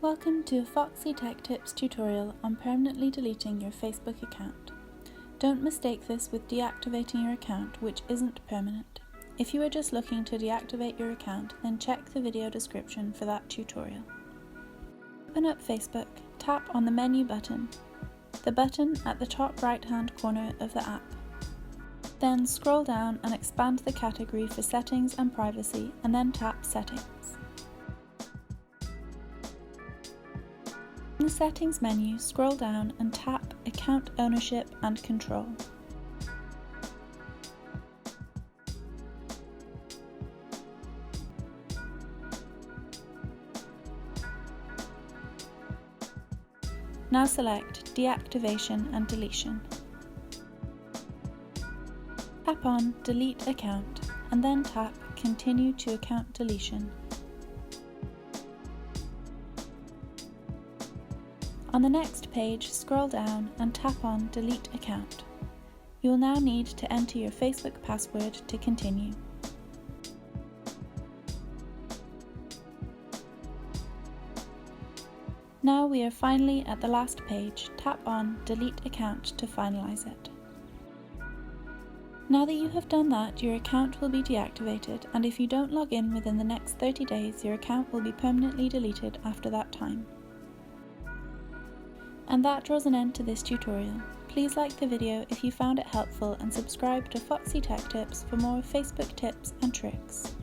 Welcome to a Foxy Tech Tips tutorial on permanently deleting your Facebook account. Don't mistake this with deactivating your account, which isn't permanent. If you are just looking to deactivate your account, then check the video description for that tutorial. Open up Facebook, tap on the menu button, the button at the top right-hand corner of the app. Then scroll down and expand the category for Settings and Privacy, and then tap Settings. In the Settings menu, scroll down and tap Account Ownership and Control. Now select Deactivation and Deletion. Tap on Delete Account and then tap Continue to Account Deletion. On the next page, scroll down and tap on Delete Account. You will now need to enter your Facebook password to continue. Now we are finally at the last page. Tap on Delete Account to finalize it. Now that you have done that, your account will be deactivated, and if you don't log in within the next 30 days, your account will be permanently deleted after that time. And that draws an end to this tutorial. Please like the video if you found it helpful and subscribe to Foxy Tech Tips for more Facebook tips and tricks.